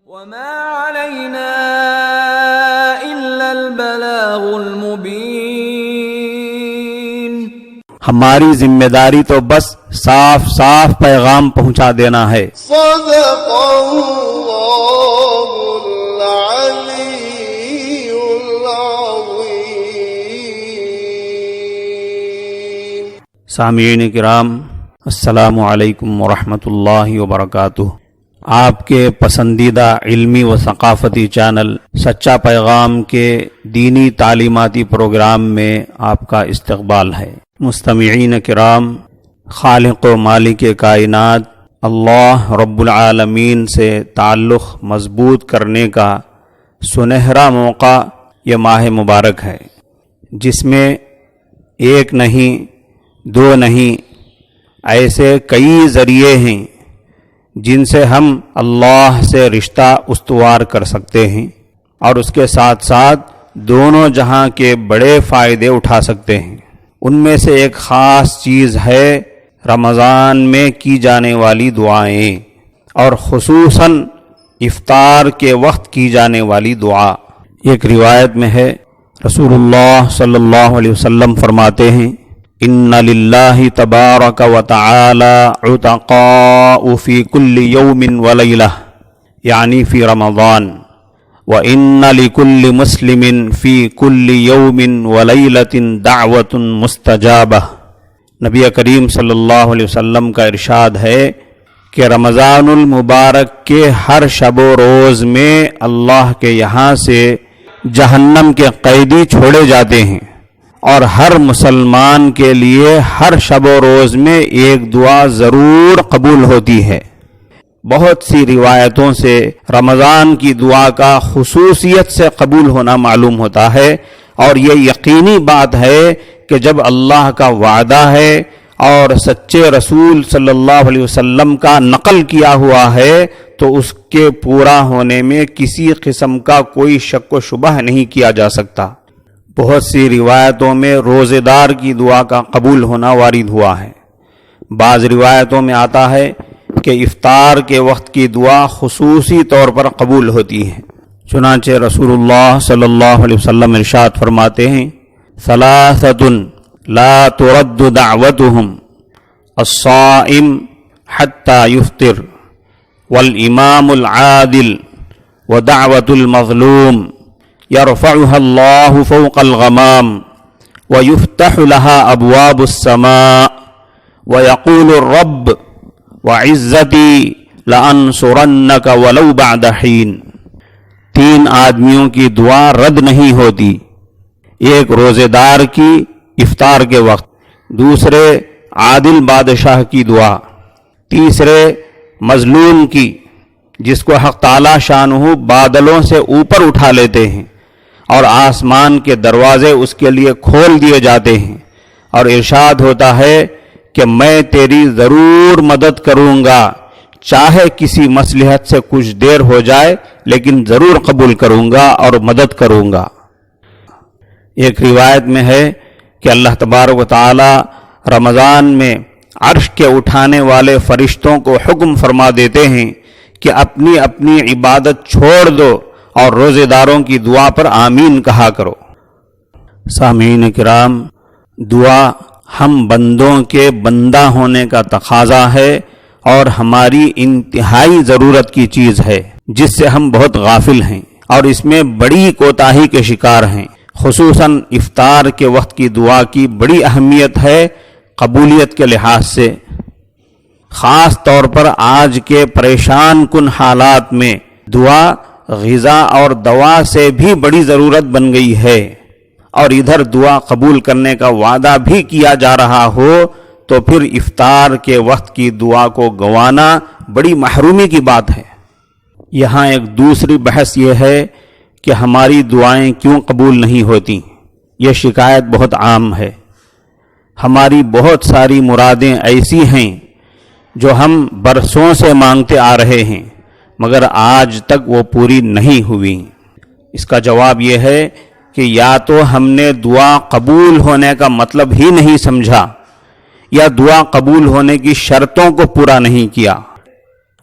وما علينا إلا البلاغ المبين. ہماری ذمہ داری تو بس صاف صاف پیغام پہنچا دینا ہے. صدق اللہ العلی العظیم. سامعین کرام، السلام علیکم ورحمۃ اللہ وبرکاتہ. آپ کے پسندیدہ علمی و ثقافتی چینل سچا پیغام کے دینی تعلیماتی پروگرام میں آپ کا استقبال ہے. مستمعین کرام، خالق و مالک کائنات اللہ رب العالمین سے تعلق مضبوط کرنے کا سنہرا موقع یہ ماہ مبارک ہے، جس میں ایک نہیں دو نہیں ایسے کئی ذریعے ہیں جن سے ہم اللہ سے رشتہ استوار کر سکتے ہیں اور اس کے ساتھ ساتھ دونوں جہاں کے بڑے فائدے اٹھا سکتے ہیں. ان میں سے ایک خاص چیز ہے رمضان میں کی جانے والی دعائیں، اور خصوصاً افطار کے وقت کی جانے والی دعا. ایک روایت میں ہے، رسول اللہ صلی اللہ علیہ وسلم فرماتے ہیں، ان للہ تبارک و تعالی عتقاء فی کل یوم و لیلہ، یعنی فی رمضان، وَإِنَّ لِكُلِّ مُسْلِمٍ فِي كُلِّ يَوْمٍ وَلَيْلَةٍ دَعْوَةٌ مُسْتَجَابَةٌ. نبی کریم صلی اللہ علیہ وسلم کا ارشاد ہے کہ رمضان المبارک کے ہر شب و روز میں اللہ کے یہاں سے جہنم کے قیدی چھوڑے جاتے ہیں، اور ہر مسلمان کے لیے ہر شب و روز میں ایک دعا ضرور قبول ہوتی ہے. بہت سی روایتوں سے رمضان کی دعا کا خصوصیت سے قبول ہونا معلوم ہوتا ہے، اور یہ یقینی بات ہے کہ جب اللہ کا وعدہ ہے اور سچے رسول صلی اللہ علیہ وسلم کا نقل کیا ہوا ہے تو اس کے پورا ہونے میں کسی قسم کا کوئی شک و شبہ نہیں کیا جا سکتا. بہت سی روایتوں میں روزے دار کی دعا کا قبول ہونا وارد ہوا ہے. بعض روایتوں میں آتا ہے کہ افطار کے وقت کی دعا خصوصی طور پر قبول ہوتی ہے. چنانچہ رسول اللہ صلی اللہ علیہ وسلم ارشاد فرماتے ہیں، ثلاثۃ لا ترد دعوتهم الصائم حتى يفطر والامام العادل ودعوة المظلوم يرفعها الله فوق الغمام ويفتح لها ابواب السماء ويقول الرب وعزتی لانصرنک ولو بعد حین. 3 آدمیوں کی دعا رد نہیں ہوتی، ایک روزے دار کی افطار کے وقت، دوسرے عادل بادشاہ کی دعا، تیسرے مظلوم کی جس کو حق تعالی شانہ بادلوں سے اوپر اٹھا لیتے ہیں اور آسمان کے دروازے اس کے لیے کھول دیے جاتے ہیں، اور ارشاد ہوتا ہے کہ میں تیری ضرور مدد کروں گا، چاہے کسی مصلحت سے کچھ دیر ہو جائے لیکن ضرور قبول کروں گا اور مدد کروں گا. ایک روایت میں ہے کہ اللہ تبارک و تعالی رمضان میں عرش کے اٹھانے والے فرشتوں کو حکم فرما دیتے ہیں کہ اپنی اپنی عبادت چھوڑ دو اور روزے داروں کی دعا پر آمین کہا کرو. سامعین کرام، دعا ہم بندوں کے بندہ ہونے کا تقاضا ہے اور ہماری انتہائی ضرورت کی چیز ہے، جس سے ہم بہت غافل ہیں اور اس میں بڑی کوتاہی کے شکار ہیں. خصوصاً افطار کے وقت کی دعا کی بڑی اہمیت ہے قبولیت کے لحاظ سے. خاص طور پر آج کے پریشان کن حالات میں دعا غذا اور دوا سے بھی بڑی ضرورت بن گئی ہے، اور ادھر دعا قبول کرنے کا وعدہ بھی کیا جا رہا ہو تو پھر افطار کے وقت کی دعا کو گنوانا بڑی محرومی کی بات ہے. یہاں ایک دوسری بحث یہ ہے کہ ہماری دعائیں کیوں قبول نہیں ہوتی. یہ شکایت بہت عام ہے. ہماری بہت ساری مرادیں ایسی ہیں جو ہم برسوں سے مانگتے آ رہے ہیں مگر آج تک وہ پوری نہیں ہوئی. اس کا جواب یہ ہے کہ یا تو ہم نے دعا قبول ہونے کا مطلب ہی نہیں سمجھا، یا دعا قبول ہونے کی شرطوں کو پورا نہیں کیا.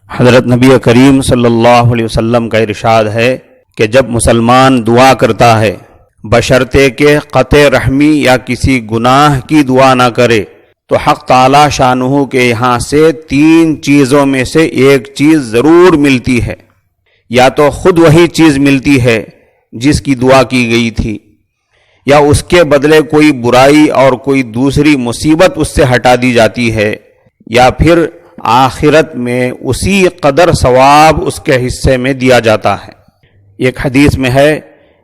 حضرت نبی کریم صلی اللہ علیہ وسلم کا ارشاد ہے کہ جب مسلمان دعا کرتا ہے بشرطے کہ قطع رحمی یا کسی گناہ کی دعا نہ کرے تو حق تعالی شانہ کے یہاں سے 3 چیزوں میں سے ایک چیز ضرور ملتی ہے. یا تو خود وہی چیز ملتی ہے جس کی دعا کی گئی تھی، یا اس کے بدلے کوئی برائی اور کوئی دوسری مصیبت اس سے ہٹا دی جاتی ہے، یا پھر آخرت میں اسی قدر ثواب اس کے حصے میں دیا جاتا ہے. ایک حدیث میں ہے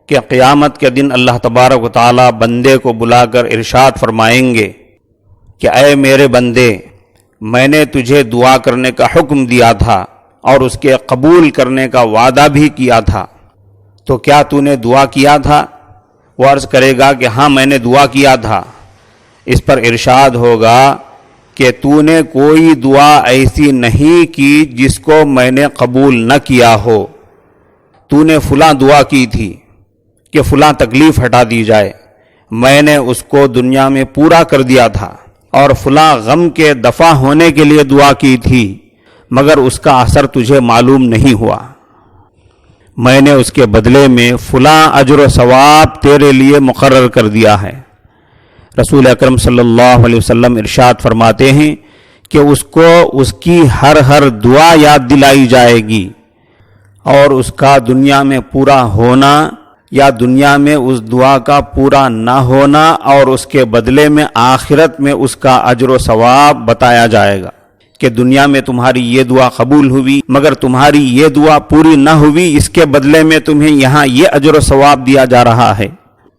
کہ قیامت کے دن اللہ تبارک و تعالی بندے کو بلا کر ارشاد فرمائیں گے کہ اے میرے بندے، میں نے تجھے دعا کرنے کا حکم دیا تھا اور اس کے قبول کرنے کا وعدہ بھی کیا تھا، تو کیا تو نے دعا کیا تھا؟ وہ عرض کرے گا کہ ہاں میں نے دعا کیا تھا. اس پر ارشاد ہوگا کہ تو نے کوئی دعا ایسی نہیں کی جس کو میں نے قبول نہ کیا ہو. تو نے فلاں دعا کی تھی کہ فلاں تکلیف ہٹا دی جائے، میں نے اس کو دنیا میں پورا کر دیا تھا، اور فلاں غم کے دفع ہونے کے لیے دعا کی تھی مگر اس کا اثر تجھے معلوم نہیں ہوا، میں نے اس کے بدلے میں فلاں اجر و ثواب تیرے لیے مقرر کر دیا ہے. رسول اکرم صلی اللہ علیہ وسلم ارشاد فرماتے ہیں کہ اس کو اس کی ہر دعا یاد دلائی جائے گی، اور اس کا دنیا میں پورا ہونا یا دنیا میں اس دعا کا پورا نہ ہونا اور اس کے بدلے میں آخرت میں اس کا اجر و ثواب بتایا جائے گا کہ دنیا میں تمہاری یہ دعا قبول ہوئی مگر تمہاری یہ دعا پوری نہ ہوئی، اس کے بدلے میں تمہیں یہاں یہ اجر و ثواب دیا جا رہا ہے.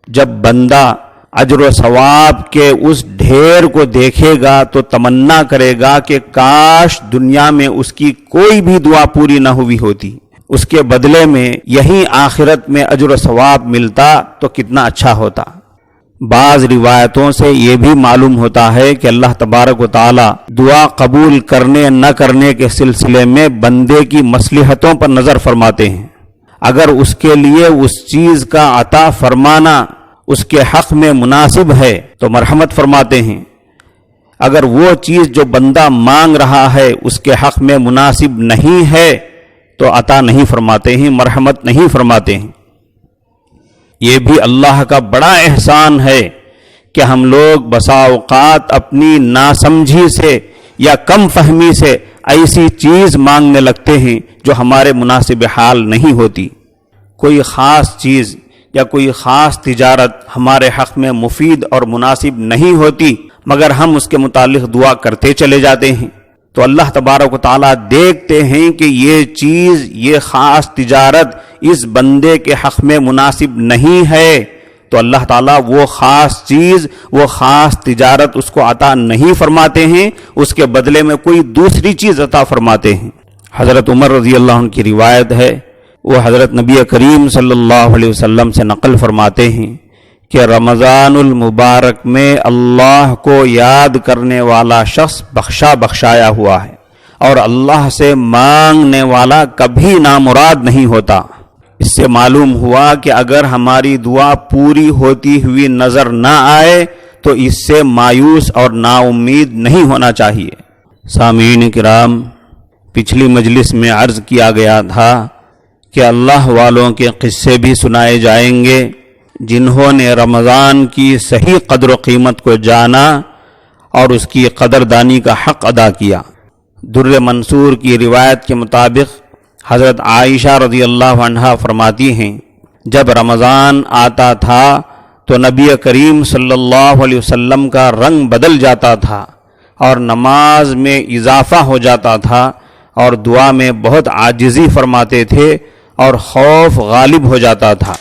جب بندہ اجر و ثواب کے اس ڈھیر کو دیکھے گا تو تمنا کرے گا کہ کاش دنیا میں اس کی کوئی بھی دعا پوری نہ ہوئی ہوتی، اس کے بدلے میں یہی آخرت میں اجر و ثواب ملتا تو کتنا اچھا ہوتا. بعض روایتوں سے یہ بھی معلوم ہوتا ہے کہ اللہ تبارک و تعالی دعا قبول کرنے نہ کرنے کے سلسلے میں بندے کی مصلحتوں پر نظر فرماتے ہیں. اگر اس کے لیے اس چیز کا عطا فرمانا اس کے حق میں مناسب ہے تو مرحمت فرماتے ہیں، اگر وہ چیز جو بندہ مانگ رہا ہے اس کے حق میں مناسب نہیں ہے تو عطا نہیں فرماتے ہیں، مرحمت نہیں فرماتے ہیں. یہ بھی اللہ کا بڑا احسان ہے کہ ہم لوگ بسا اوقات اپنی ناسمجھی سے یا کم فہمی سے ایسی چیز مانگنے لگتے ہیں جو ہمارے مناسب حال نہیں ہوتی. کوئی خاص چیز یا کوئی خاص تجارت ہمارے حق میں مفید اور مناسب نہیں ہوتی مگر ہم اس کے متعلق دعا کرتے چلے جاتے ہیں، تو اللہ تبارک و تعالیٰ دیکھتے ہیں کہ یہ چیز، یہ خاص تجارت اس بندے کے حق میں مناسب نہیں ہے، تو اللہ تعالیٰ وہ خاص چیز، وہ خاص تجارت اس کو عطا نہیں فرماتے ہیں، اس کے بدلے میں کوئی دوسری چیز عطا فرماتے ہیں. حضرت عمر رضی اللہ عنہ کی روایت ہے، وہ حضرت نبی کریم صلی اللہ علیہ وسلم سے نقل فرماتے ہیں کہ رمضان المبارک میں اللہ کو یاد کرنے والا شخص بخشایا ہوا ہے، اور اللہ سے مانگنے والا کبھی نامراد نہیں ہوتا. اس سے معلوم ہوا کہ اگر ہماری دعا پوری ہوتی ہوئی نظر نہ آئے تو اس سے مایوس اور نا امید نہیں ہونا چاہیے. سامعین کرام، پچھلی مجلس میں عرض کیا گیا تھا کہ اللہ والوں کے قصے بھی سنائے جائیں گے جنہوں نے رمضان کی صحیح قدر و قیمت کو جانا اور اس کی قدردانی کا حق ادا کیا. در منصور کی روایت کے مطابق حضرت عائشہ رضی اللہ عنہا فرماتی ہیں، جب رمضان آتا تھا تو نبی کریم صلی اللہ علیہ وسلم کا رنگ بدل جاتا تھا اور نماز میں اضافہ ہو جاتا تھا اور دعا میں بہت عاجزی فرماتے تھے اور خوف غالب ہو جاتا تھا.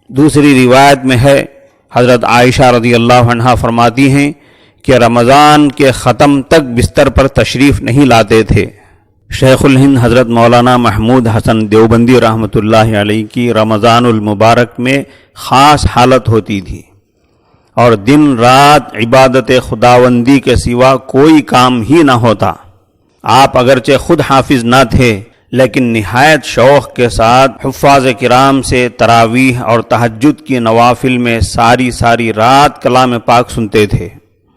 دوسری روایت میں ہے، حضرت عائشہ رضی اللہ عنہا فرماتی ہیں کہ رمضان کے ختم تک بستر پر تشریف نہیں لاتے تھے. شیخ الہند حضرت مولانا محمود حسن دیوبندی رحمۃ اللہ علیہ کی رمضان المبارک میں خاص حالت ہوتی تھی اور دن رات عبادت خداوندی کے سوا کوئی کام ہی نہ ہوتا. آپ اگرچہ خود حافظ نہ تھے لیکن نہایت شوق کے ساتھ حفاظ کرام سے تراویح اور تہجد کی نوافل میں ساری رات کلام پاک سنتے تھے.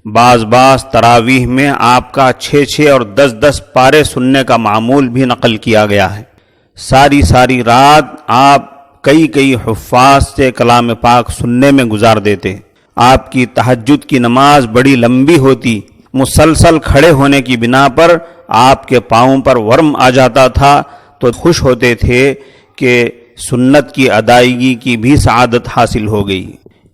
بعض تراویح میں آپ کا 6 اور 10 پارے سننے کا معمول بھی نقل کیا گیا ہے۔ ساری رات آپ کئی حفاظ سے کلام پاک سننے میں گزار دیتے۔ آپ کی تہجد کی نماز بڑی لمبی ہوتی، مسلسل کھڑے ہونے کی بنا پر آپ کے پاؤں پر ورم آ جاتا تھا تو خوش ہوتے تھے کہ سنت کی ادائیگی کی بھی سعادت حاصل ہو گئی،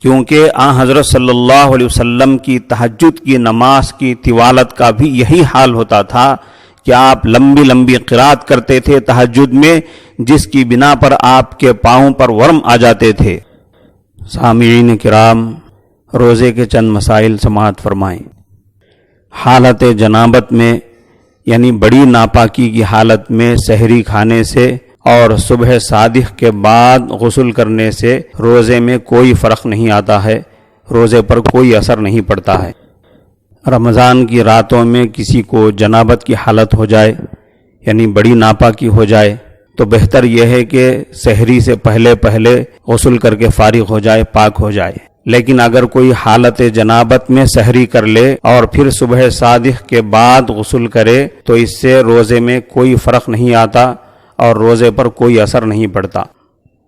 کیونکہ حضرت صلی اللہ علیہ وسلم کی تہجد کی نماز کی طوالت کا بھی یہی حال ہوتا تھا کہ آپ لمبی قرات کرتے تھے تہجد میں، جس کی بنا پر آپ کے پاؤں پر ورم آ جاتے تھے۔ سامعین کرام، روزے کے چند مسائل سماعت فرمائیں۔ حالت جنابت میں یعنی بڑی ناپاکی کی حالت میں سحری کھانے سے اور صبح صادق کے بعد غسل کرنے سے روزے میں کوئی فرق نہیں آتا ہے، روزے پر کوئی اثر نہیں پڑتا ہے۔ رمضان کی راتوں میں کسی کو جنابت کی حالت ہو جائے یعنی بڑی ناپاکی ہو جائے تو بہتر یہ ہے کہ سحری سے پہلے غسل کر کے فارغ ہو جائے، پاک ہو جائے۔ لیکن اگر کوئی حالت جنابت میں سحری کر لے اور پھر صبح صادق کے بعد غسل کرے تو اس سے روزے میں کوئی فرق نہیں آتا اور روزے پر کوئی اثر نہیں پڑتا۔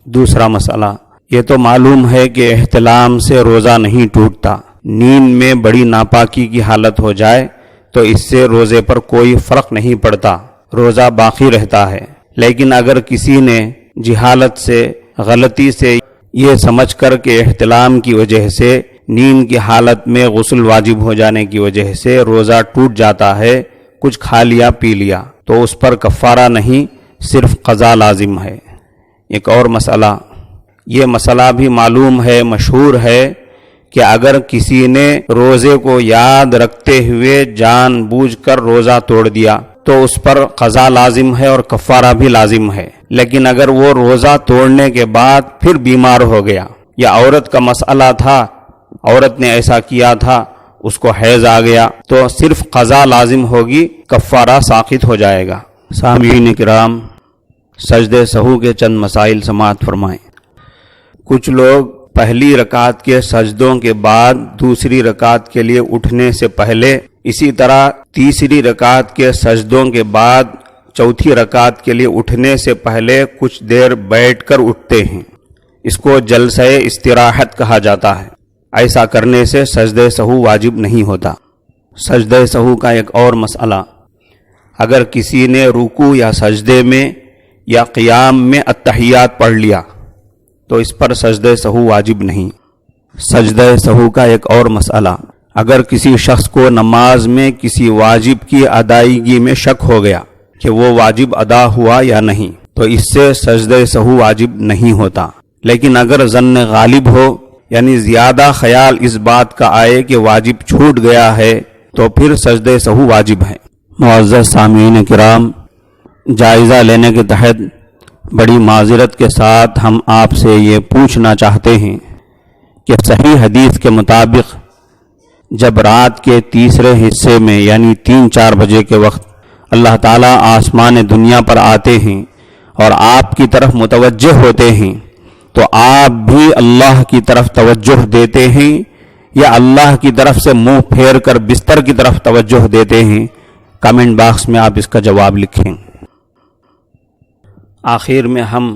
دوسرا مسئلہ، یہ تو معلوم ہے کہ احتلام سے روزہ نہیں ٹوٹتا، نیند میں بڑی ناپاکی کی حالت ہو جائے تو اس سے روزے پر کوئی فرق نہیں پڑتا، روزہ باقی رہتا ہے۔ لیکن اگر کسی نے جہالت سے، غلطی سے یہ سمجھ کر کہ احتلام کی وجہ سے، نیند کی حالت میں غسل واجب ہو جانے کی وجہ سے روزہ ٹوٹ جاتا ہے، کچھ کھا لیا پی لیا تو اس پر کفارہ نہیں، صرف قضا لازم ہے۔ ایک اور مسئلہ، یہ مسئلہ بھی معلوم ہے، مشہور ہے کہ اگر کسی نے روزے کو یاد رکھتے ہوئے جان بوجھ کر روزہ توڑ دیا تو اس پر قضا لازم ہے اور کفارہ بھی لازم ہے۔ لیکن اگر وہ روزہ توڑنے کے بعد پھر بیمار ہو گیا، یا عورت کا مسئلہ تھا، عورت نے ایسا کیا تھا، اس کو حیض آ گیا تو صرف قضا لازم ہوگی، کفارہ ساقط ہو جائے گا۔ سامعین کرام، سجدہ سہو کے چند مسائل سماعت فرمائیں۔ کچھ لوگ پہلی رکعت کے سجدوں کے بعد دوسری رکعت کے لیے اٹھنے سے پہلے، اسی طرح تیسری رکعت کے سجدوں کے بعد چوتھی رکعت کے لیے اٹھنے سے پہلے کچھ دیر بیٹھ کر اٹھتے ہیں، اس کو جلسہ استراحت کہا جاتا ہے۔ ایسا کرنے سے سجدہ سہو واجب نہیں ہوتا۔ سجدہ سہو کا ایک اور مسئلہ، اگر کسی نے رکوع یا سجدے میں یا قیام میں التحیات پڑھ لیا تو اس پر سجدہ سہو واجب نہیں۔ سجدہ سہو کا ایک اور مسئلہ، اگر کسی شخص کو نماز میں کسی واجب کی ادائیگی میں شک ہو گیا کہ وہ واجب ادا ہوا یا نہیں تو اس سے سجدہ سہو واجب نہیں ہوتا۔ لیکن اگر ظن غالب ہو یعنی زیادہ خیال اس بات کا آئے کہ واجب چھوٹ گیا ہے تو پھر سجدہ سہو واجب ہے۔ معزز سامعین کرام، جائزہ لینے کے تحت بڑی معذرت کے ساتھ ہم آپ سے یہ پوچھنا چاہتے ہیں کہ صحیح حدیث کے مطابق جب رات کے تیسرے حصے میں یعنی 3-4 بجے کے وقت اللہ تعالیٰ آسمان دنیا پر آتے ہیں اور آپ کی طرف متوجہ ہوتے ہیں تو آپ بھی اللہ کی طرف توجہ دیتے ہیں یا اللہ کی طرف سے منہ پھیر کر بستر کی طرف توجہ دیتے ہیں؟ کامنٹ باکس میں آپ اس کا جواب لکھیں۔ آخر میں ہم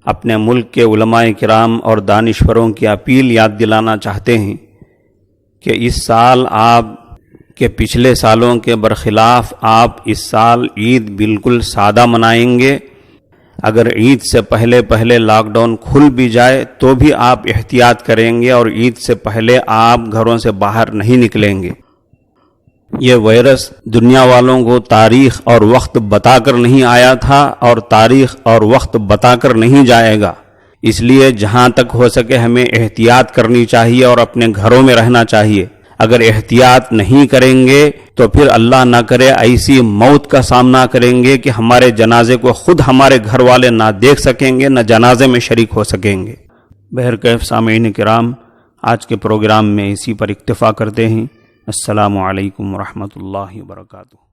اپنے ملک کے علماء کرام اور دانشوروں کی اپیل یاد دلانا چاہتے ہیں کہ اس سال آپ کے پچھلے سالوں کے برخلاف آپ اس سال عید بالکل سادہ منائیں گے۔ اگر عید سے پہلے لاک ڈاؤن کھل بھی جائے تو بھی آپ احتیاط کریں گے اور عید سے پہلے آپ گھروں سے باہر نہیں نکلیں گے۔ یہ وائرس دنیا والوں کو تاریخ اور وقت بتا کر نہیں آیا تھا اور تاریخ اور وقت بتا کر نہیں جائے گا، اس لیے جہاں تک ہو سکے ہمیں احتیاط کرنی چاہیے اور اپنے گھروں میں رہنا چاہیے۔ اگر احتیاط نہیں کریں گے تو پھر اللہ نہ کرے ایسی موت کا سامنا کریں گے کہ ہمارے جنازے کو خود ہمارے گھر والے نہ دیکھ سکیں گے، نہ جنازے میں شریک ہو سکیں گے۔ بہرکیف سامعین کرام، آج کے پروگرام میں اسی پر اکتفا کرتے ہیں۔ السلام علیکم ورحمۃ اللہ وبرکاتہ۔